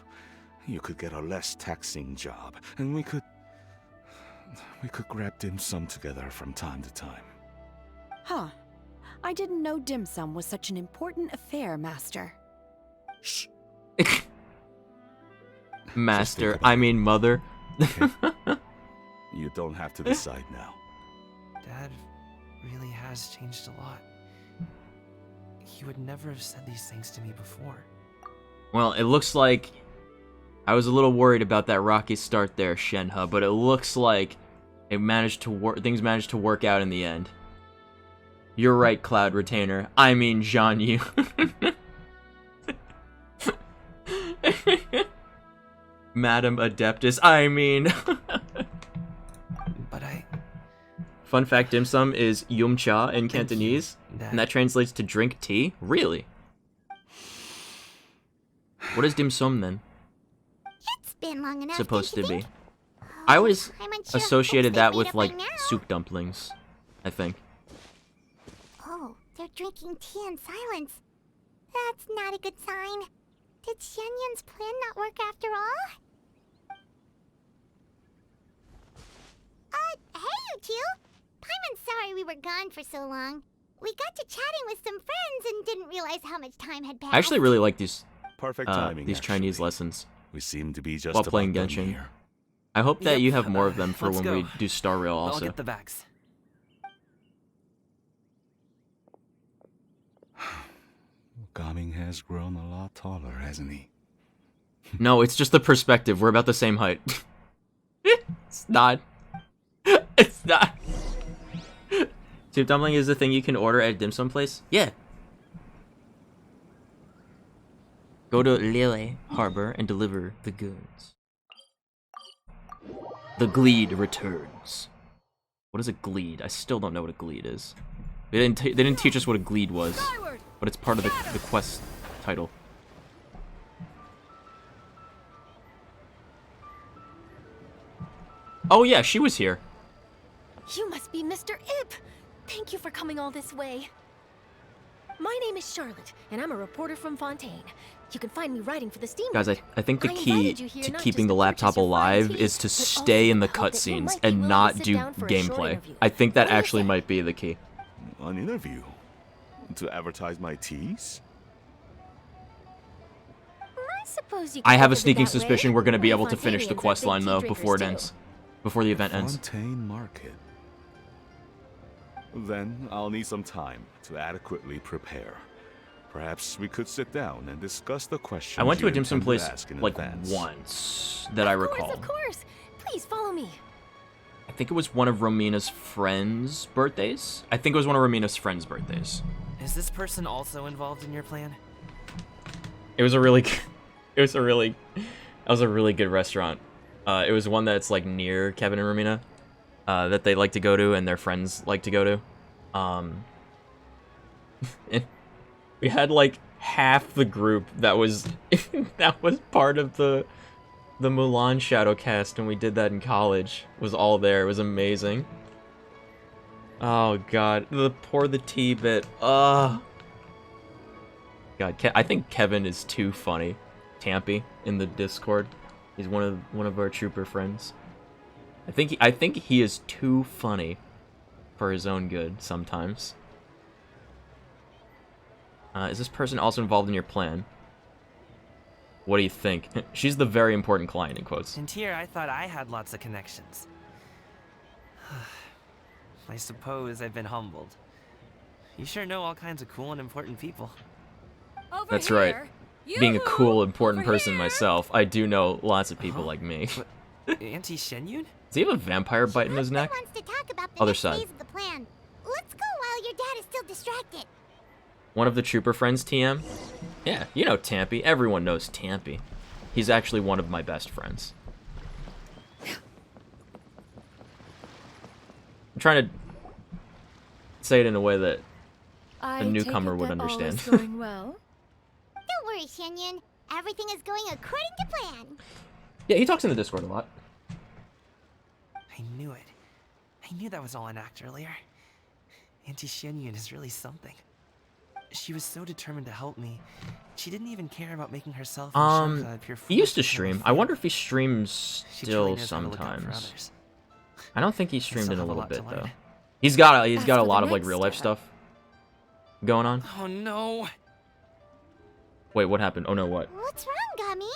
You could get a less taxing job, and we could grab dim sum together from time to time. Huh. I didn't know dim sum was such an important affair, Master. Shh. Master, I mean mother. You don't have to decide now. Dad really has changed a lot. He would never have said these things to me before. Well, it looks like I was a little worried about that rocky start there, Shenhe, but it looks like things managed to work out in the end. You're right, Cloud Retainer. I mean Zhan Yu. Madam Adeptus, I mean. But Fun fact, dim sum is yum cha in Cantonese, and that translates to drink tea? Really? What is dim sum then It's been long enough. supposed to don't you be? think? I always I'm unsure if associated they've that made with up by like now. soup dumplings, I think. Oh, they're drinking tea in silence. That's not a good sign. Did Xianyun's plan not work after all? Hey, you two! Paimon's sorry we were gone for so long. We got to chatting with some friends and didn't realize how much time had passed. I actually really like these Perfect timing, these actually. Chinese lessons We seem to be just while about playing done Genshin. here. I hope that Yep, you have more of them for let's when go. we do Star Rail I'll also. get the bags. Gaming has grown a lot taller, hasn't he? No, it's just the perspective. We're about the same height. It's not. It's not. Soup dumpling is the thing you can order at a dim sum place? Yeah. Go to Liyue Harbor and deliver the goods. The Gleed returns. What is a Gleed? I still don't know what a Gleed is. They didn't teach us what a Gleed was, but it's part of the quest title. Oh yeah, she was here. You must be Mr. Ip! Thank you for coming all this way. My name is Charlotte, and I'm a reporter from Fontaine. You can find me writing for the Steam. Guys, I think the I key invited you here to not keeping just the to laptop purchase your fine alive tea, is to but stay in the also to hope that you cutscenes might be and willing not to sit do down for a short gameplay. interview. I think that What do you actually say? might be the key. An interview? To advertise my teas? I suppose you I could have a think of it sneaking that way. suspicion we're going to be We able to finish the Fontanians are quest big line tea though drinkers, before it too. ends. Before the event ends. Fontaine Market. Then I'll need some time to adequately prepare. Perhaps we could sit down and discuss the questions I went to you a dim sum intend place ask in like advance. once that I recall. Of course. Please follow me. I think it was one of Romina's friends' birthdays. I think it was one of Romina's friends' birthdays. Is this person also involved in your plan? It was a really good restaurant. It was one that's like near Kevin and Romina, that they like to go to and their friends like to go to. And we had like half the group that was that was part of the Mulan Shadowcast, and we did that in college. Was all there. It was amazing. Oh god, the tea bit. God, I think Kevin is too funny. Tampy in the Discord. He's one of our trooper friends. I think he is too funny for his own good sometimes. Is this person also involved in your plan? What do you think? She's the very important client, in quotes. And here I thought I had lots of connections. I suppose I've been humbled. You sure know all kinds of cool and important people. That's right. Being a cool, important person myself, I do know lots of people like me. Auntie Xianyun? Does he have a vampire bite in his neck? Wants to talk about the Other next side. phase of the plan. Let's go while your dad is still distracted. One of the trooper friends, TM? Yeah, you know Tampy. Everyone knows Tampy. He's actually one of my best friends. I'm trying to say it in a way that a newcomer would understand. Going well? Don't worry, Xianyun. Everything is going according to plan. Yeah, he talks in the Discord a lot. I knew it. I knew that was all an act earlier. Auntie Xianyun is really something. She was so determined to help me. She didn't even care about making herself and Ḥᵒᵘᵗ appear He used to foolish stream. and I wonder if he streams She truly still knows how to look out for sometimes. others. I don't think he I streamed still in a have a little lot to bit though. learn. He's got a As for the lot of like next real life step. stuff going on. Oh no! Wait, what happened? Oh no, what? What's wrong, Gaming?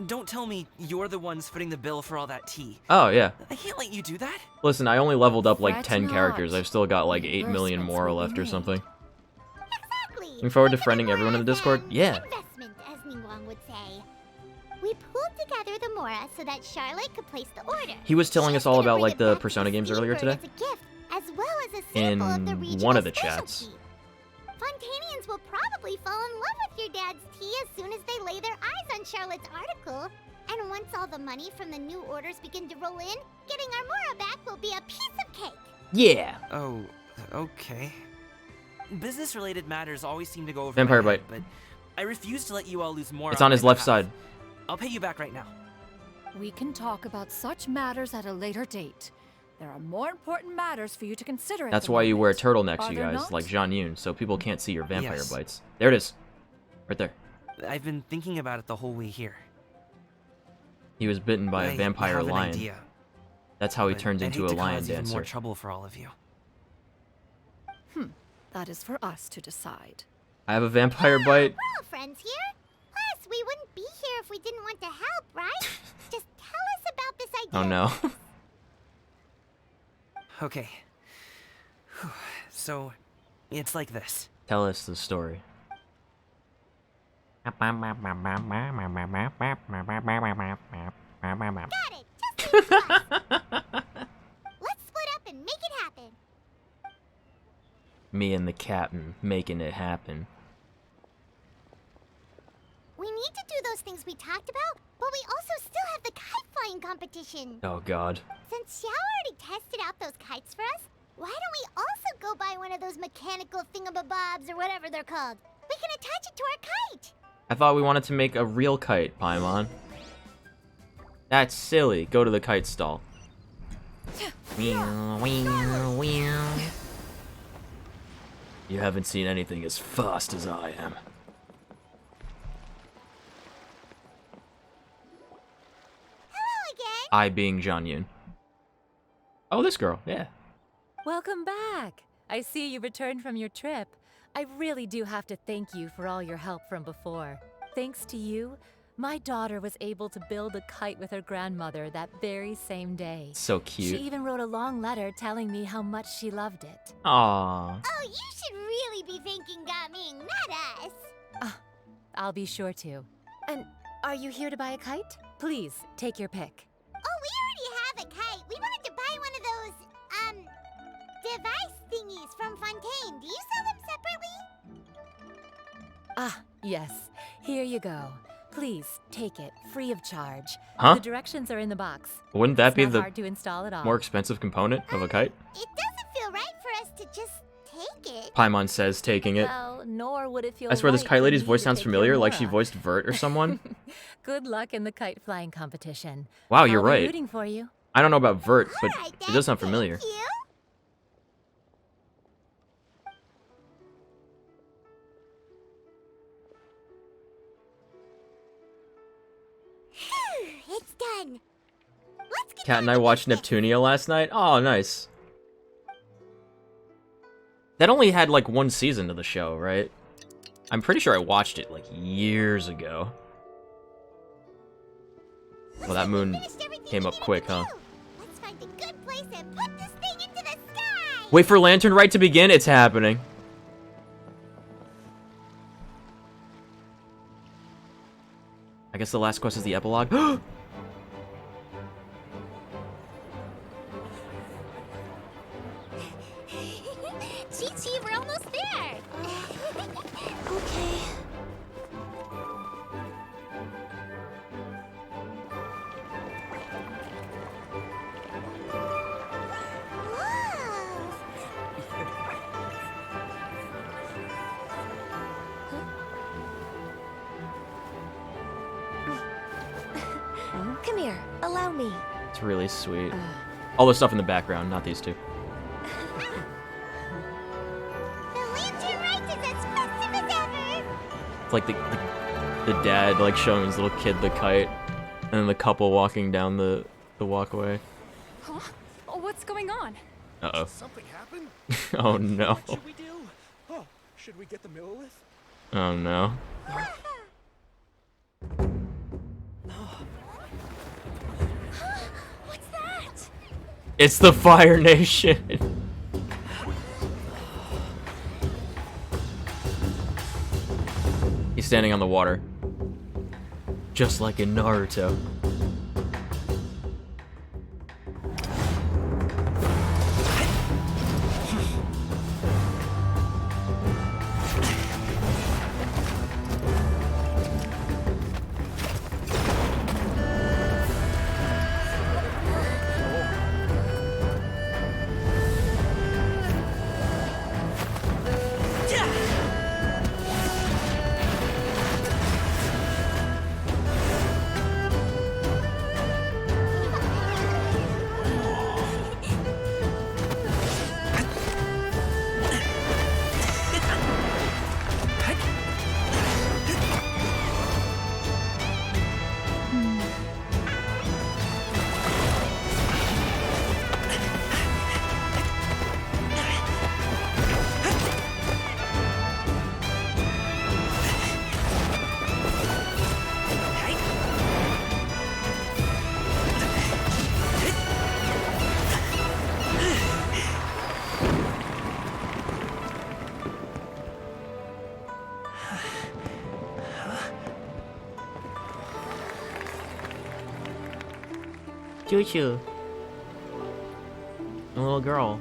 Don't tell me you're the ones footing the bill for all that tea. Oh yeah. I can't let you do that. Listen, I only leveled up like Fret 10 not. characters. I've still got like 8 million Reimbursements more will be left or made. something. Exactly. Looking forward to Think of it friending more everyone in the as Discord? an Yeah. Investment, as Ningguang would say. We pulled together the Mora so that Charlotte could place the order. He was telling She's us all gonna about bring like it the back to Persona games Steam earlier Bird today. as a gift, as well as a sample of the In regional one of the chats. specialty. Fontainians will probably fall in love with your dad's tea as soon as they lay their eyes on Charlotte's article. And once all the money from the new orders begin to roll in, getting our Mora back will be a piece of cake. Yeah. Oh, okay. Business-related matters always seem to go over Vampire my head, bite. but I refuse to let you all lose more. It's on his my left behalf. side. I'll pay you back right now. We can talk about such matters at a later date. There are more important matters for you to consider at That's the why you wear moment. turtlenecks, Are you there guys, not? like Jean Yoon, so people can't see your vampire Yes. bites. There it is. Right there. I've been thinking about it the whole way here. He was bitten by I a vampire have an lion. idea, That's how he but turns I'd into hate a to lion cause even more dancer. trouble for all of you. That is for us to decide. I have a vampire bite. We're all friends here. Plus, we wouldn't be here if we didn't want to help, right? Just tell us about this idea. Oh no. Okay. So, it's like this. Tell us the story. Got it. Just leave it to us. Let's split up and make it happen. Me and the captain making it happen. We need to do those things we talked about, but we also still have the kite flying competition. Oh god. Since Xiao already tested out those kites for us, why don't we also go buy one of those mechanical thingamabobs or whatever they're called? We can attach it to our kite. I thought we wanted to make a real kite, Paimon. That's silly. Go to the kite stall. Meow, meow, meow. You haven't seen anything as fast as I am. Hello again. I being Jean Yoon. Oh, this girl, yeah. Welcome back. I see you returned from your trip. I really do have to thank you for all your help from before. Thanks to you, my daughter was able to build a kite with her grandmother that very same day. So She cute. even wrote a long letter telling me how much she loved it. Aww. Oh, you should really be thanking Gaming, not us. I'll be sure to. And are you here to buy a kite? Please, take your pick. Oh, we already have a kite. We wanted to buy one of those, device thingies from Fontaine. Do you sell them separately? Ah, yes. Here you go. Please, take it, free of charge. Huh? The directions are in the box. Wouldn't that It's be not the hard to install at all. more expensive component of a kite? It doesn't feel right for us to just take it. Paimon says, taking it. Well, nor would it feel I swear this right kite for lady's me voice to sounds take your familiar, like she Mora. voiced Vert or someone. Good luck in the kite flying competition. Wow, you're I'll be right. rooting for you. I don't know about Vert, but Alright, it does sound then, familiar. Thank you. Phew, it's done. Let's get Kat down and I to watched business. Neptunia last night. Oh, nice. That only had like one season of the show, right? I'm pretty sure I watched it like years ago. Well, that moon Finished everything came we up needed quick, to huh? do. Let's find a good place Wait for Lantern Rite to begin. It's happening. I guess the last quest is the epilogue. Chi-Chi, we're almost there. Okay. Come here, allow me. It's really sweet. All the stuff in the background, not these two. The Lantern Rite is as festive as ever. It's like the dad like showing his little kid the kite, and then the couple walking down the walkway. Huh? Oh, what's going on? Uh-oh. Something happened? Oh no. What should we do? Oh, should we get the Millilith? Oh no. What's that? It's the Fire Nation. He's standing on the water. Just like in Naruto. Choo-choo. A little girl.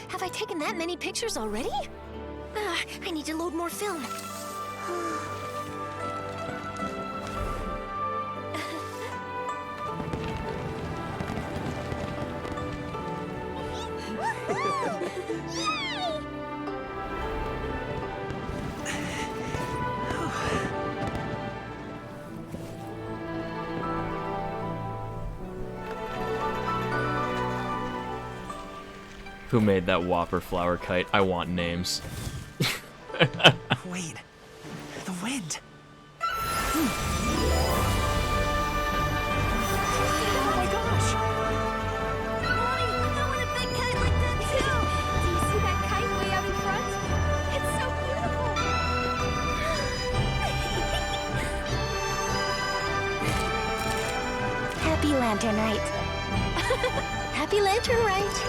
Have I taken that many pictures already? I need to load more film. Who made that Whopper flower kite? I want names. Wait. The wind. Oh my gosh! Mommy, I want a big kite like that too. Do you see that kite way out in front? It's so beautiful. Happy Lantern Rite. Happy Lantern Rite.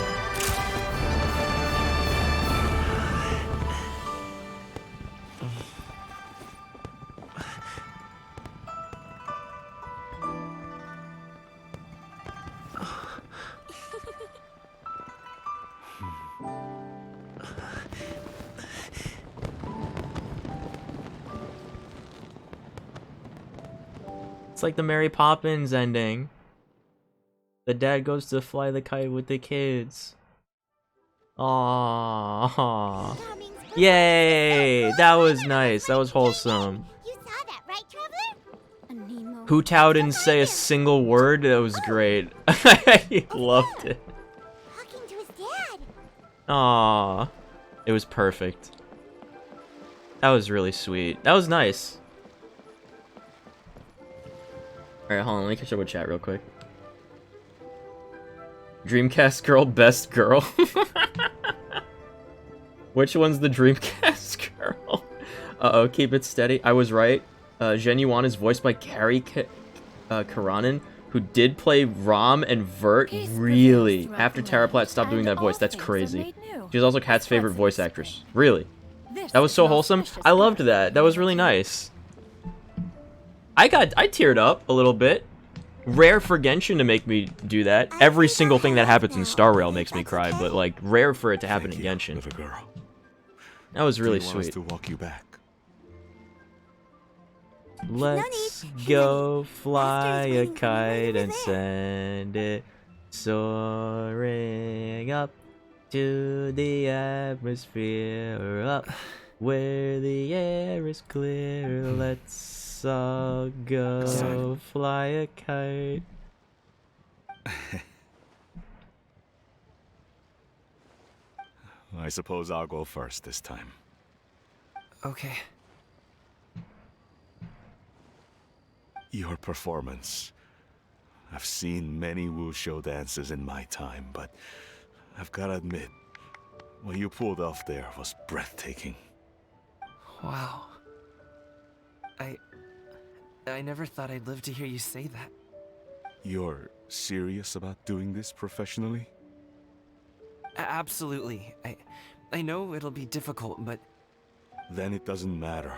It's like the Mary Poppins ending. The dad goes to fly the kite with the kids. Aww. Yay! That was nice. That was wholesome. You saw that, right, Traveler? Ḥᵒᵃ didn't say a single word. That was great. I loved it. Talking to his dad. Aww. It was perfect. That was really sweet. That was nice. Alright, hold on. Let me catch up with chat real quick. Dreamcast girl, best girl. Which one's the Dreamcast girl? Uh-oh, keep it steady. I was right. Zhen Yuan is voiced by ᵒᵗᵒᵖ, who did play Rom and Vert. Really? After Terraplat stopped doing that voice. That's crazy. She was also Kat's favorite voice actress. Really? That was so wholesome. I loved that. That was really nice. I teared up a little bit. Rare for Genshin to make me do that. Every single thing that happens in Star Rail makes me cry, but like rare for it to happen in Genshin. Girl. That was really Do you want us sweet. to walk you back? Let's go fly a kite and send it soaring up to the atmosphere, up where the air is clear. Let's all go fly a kite. I suppose I'll go first this time. Okay. Your performance. I've seen many wushou dances in my time, but I've gotta admit, what you pulled off there was breathtaking. Wow. I never thought I'd live to hear you say that. You're serious about doing this professionally? Absolutely. I know it'll be difficult, but... Then it doesn't matter.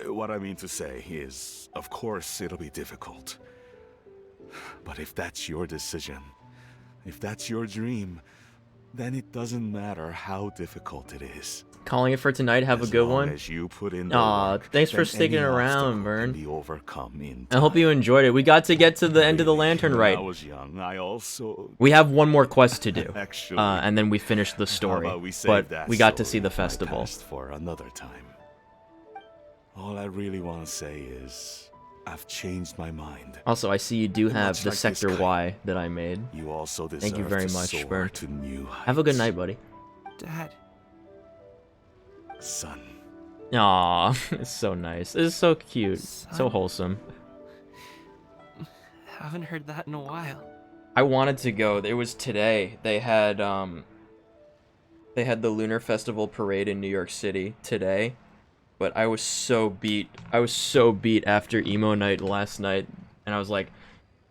What I mean to say is, of course it'll be difficult. But if that's your decision, if that's your dream, then it doesn't matter how difficult it is. Calling it for tonight. Have a good one. As you put in Aw, work, thanks for then sticking any around, obstacle Vern. can be overcome in I hope you enjoyed it. We got to get to the end of the Lantern When Rite. I was young, I also... We have one more quest to do, Actually, and then we finish the how story. about we save But that we got to story see the of my festival. past for another time. All I really want to say is, I've changed my mind. Also, I see you do have Much the like this Sector kite, Y that I made. You also deserve Thank you very to much, soar Vern. to new Have a good heights. night, buddy. Dad. Son. Aw, it's so nice. It's so cute. So Son. wholesome. Haven't heard that in a while. I wanted to go. It was today. They had the Lunar Festival parade in New York City today. But I was so beat. I was so beat after emo night last night, and I was like,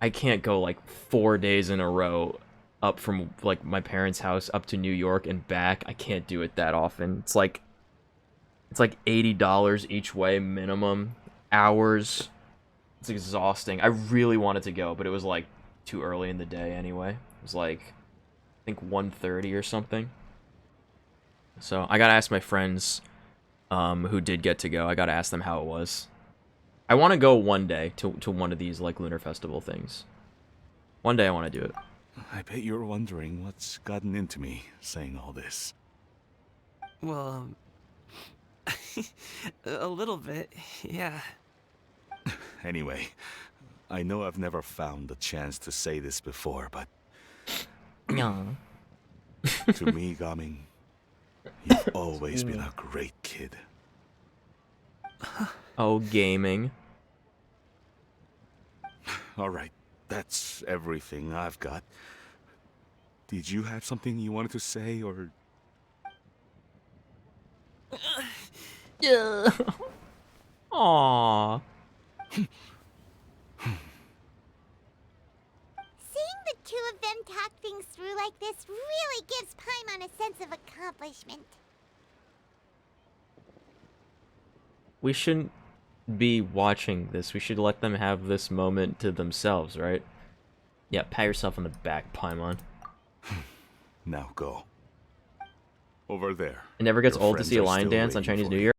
I can't go like 4 days in a row up from like my parents' house up to New York and back. I can't do it that often. It's like $80 each way minimum, hours. It's exhausting. I really wanted to go, but it was like too early in the day anyway. It was like I think 1:30 or something. So I gotta ask my friends who did get to go. I gotta ask them how it was. I want to go one day to one of these like Lunar Festival things. One day I want to do it. I bet you're wondering what's gotten into me saying all this. Well, a little bit, yeah. Anyway, I know I've never found the chance to say this before, but... No. To me, Gaming, you've always been a great kid. Oh, gaming. Alright, that's everything I've got. Did you have something you wanted to say, or... Yeah. Aww. Seeing the two of them talk things through like this really gives Paimon a sense of accomplishment. We shouldn't be watching this. We should let them have this moment to themselves, right? Yeah, pat yourself on the back, Paimon. Now go. Over there. It never gets Your old to friends see a are lion still dance on waiting Chinese for New you. Year.